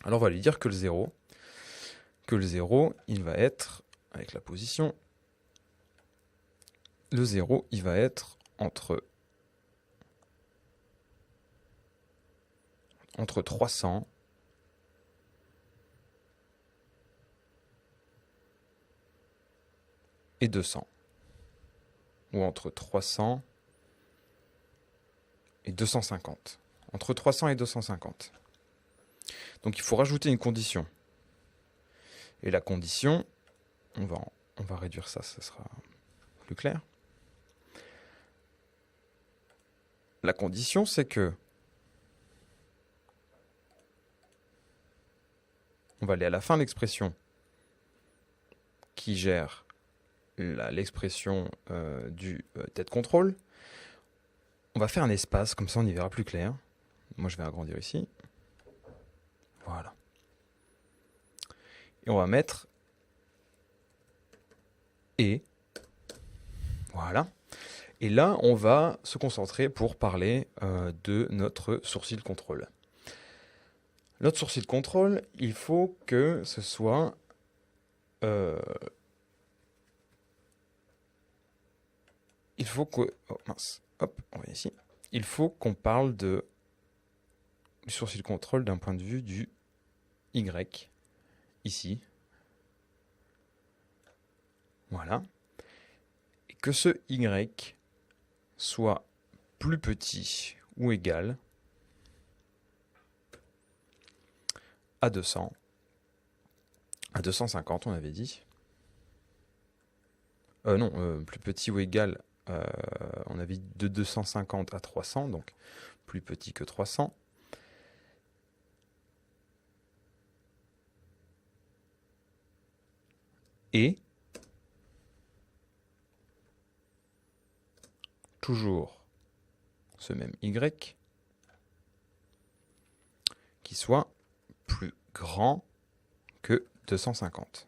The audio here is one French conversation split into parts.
Alors on va lui dire que le 0, il va être, avec la position, le 0, il va être entre 300 et 200. Ou entre 300 et 250. Entre 300 et 250. Donc il faut rajouter une condition. Et la condition, on va réduire ça, ça sera plus clair. La condition, c'est que on va aller à la fin de l'expression qui gère l'expression du tête contrôle. On va faire un espace, comme ça on y verra plus clair. Moi je vais agrandir ici. Voilà. Et on va mettre et. Voilà. Et là, on va se concentrer pour parler de notre sourcil contrôle. Notre sourcil contrôle, il faut que ce soit il faut que hop, on va ici. Il faut qu'on parle du sourcil contrôle d'un point de vue du Y ici. Voilà. Et que ce Y soit plus petit ou égal à 200, à 250 on avait dit. Non, plus petit ou égal, on avait dit de 250 à 300, donc plus petit que 300. Et toujours ce même Y qui soit plus grand que 250.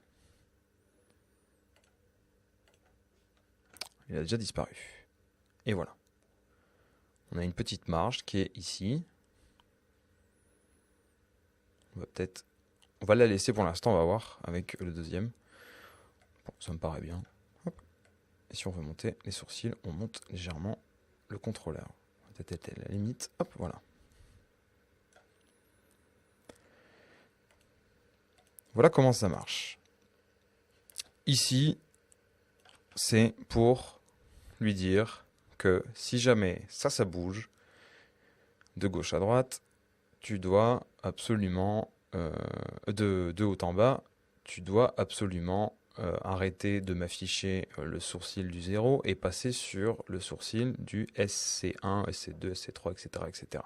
Il a déjà disparu. Et voilà. On a une petite marge qui est ici. On va la laisser pour l'instant, on va voir avec le deuxième. Bon, ça me paraît bien. Hop. Et si on veut monter les sourcils, on monte légèrement le contrôleur. Peut-être être à la limite. Hop, voilà. Voilà comment ça marche. Ici, c'est pour lui dire que si jamais ça bouge, de gauche à droite, tu dois absolument, de haut en bas, tu dois absolument arrêter de m'afficher le sourcil du 0 et passer sur le sourcil du SC1, SC2, SC3, etc., etc.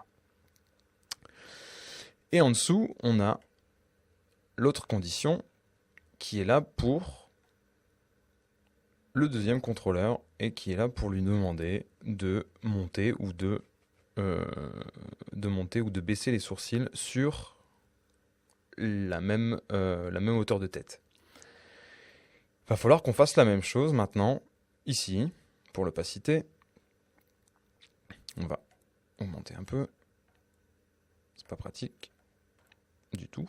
Et en dessous, on a l'autre condition qui est là pour le deuxième contrôleur et qui est là pour lui demander de monter ou de baisser les sourcils sur la même hauteur de tête. Il va falloir qu'on fasse la même chose maintenant, ici, pour l'opacité. On va augmenter un peu. C'est pas pratique du tout.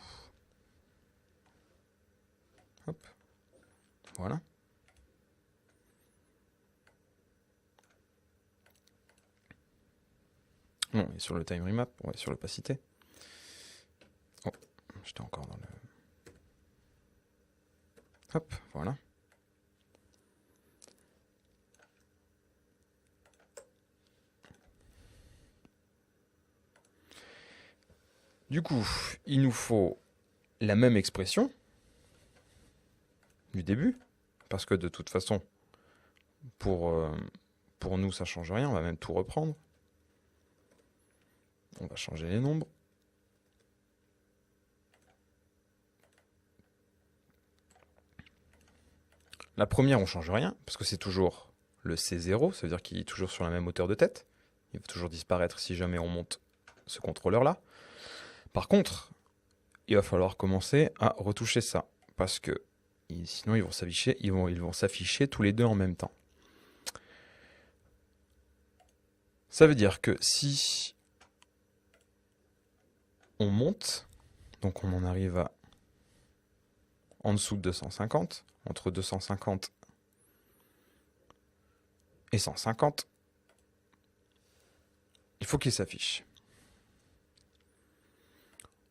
Hop. Voilà. Non, et sur le time remap, ouais, sur l'opacité. Oh, j'étais encore dans le... Hop, voilà. Du coup, il nous faut la même expression du début, parce que de toute façon, pour nous, ça change rien, on va même tout reprendre. On va changer les nombres. La première, on change rien, parce que c'est toujours le C0, ça veut dire qu'il est toujours sur la même hauteur de tête. Il va toujours disparaître si jamais on monte ce contrôleur-là. Par contre, il va falloir commencer à retoucher ça, parce que sinon ils vont s'afficher tous les deux en même temps. Ça veut dire que si on monte Donc on en arrive à en dessous de 250, entre 250 et 150. Il faut qu'il s'affiche.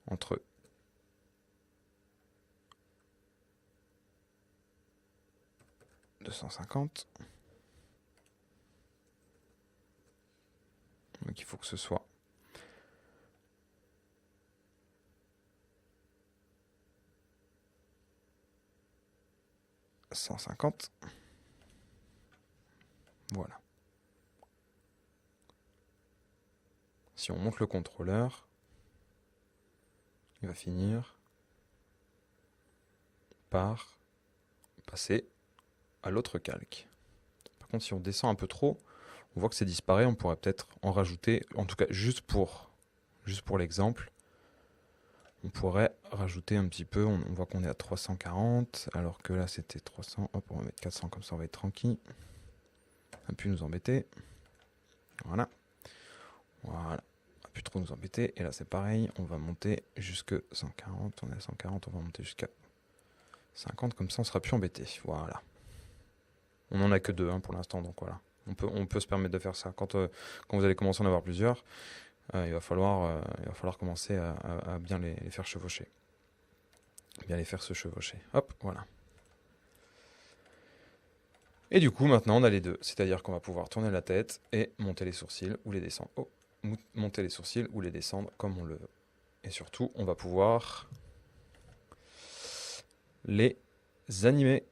Entre 250. Donc il faut que ce soit 150. Voilà. Si on monte le contrôleur, il va finir par passer à l'autre calque. Par contre, si on descend un peu trop, on voit que c'est disparu. On pourrait peut-être en rajouter, en tout cas juste pour l'exemple, on pourrait rajouter un petit peu. On voit qu'on est à 340, alors que là c'était 300. Hop, on va mettre 400 comme ça, on va être tranquille. Ça va plus nous embêter. Voilà. Voilà. On va plus trop nous embêter. Et là c'est pareil, on va monter jusque 140. On est à 140, on va monter jusqu'à 50, comme ça on sera plus embêté. Voilà. On en a que 2 pour l'instant, donc voilà. On peut se permettre de faire ça. Quand vous allez commencer à en avoir plusieurs, il va falloir commencer à bien les faire chevaucher. Bien les faire se chevaucher. Hop, voilà. Et du coup, maintenant, on a les deux. C'est-à-dire qu'on va pouvoir tourner la tête et monter les sourcils ou les descendre. Oh, monter les sourcils ou les descendre comme on le veut. Et surtout, on va pouvoir les animer.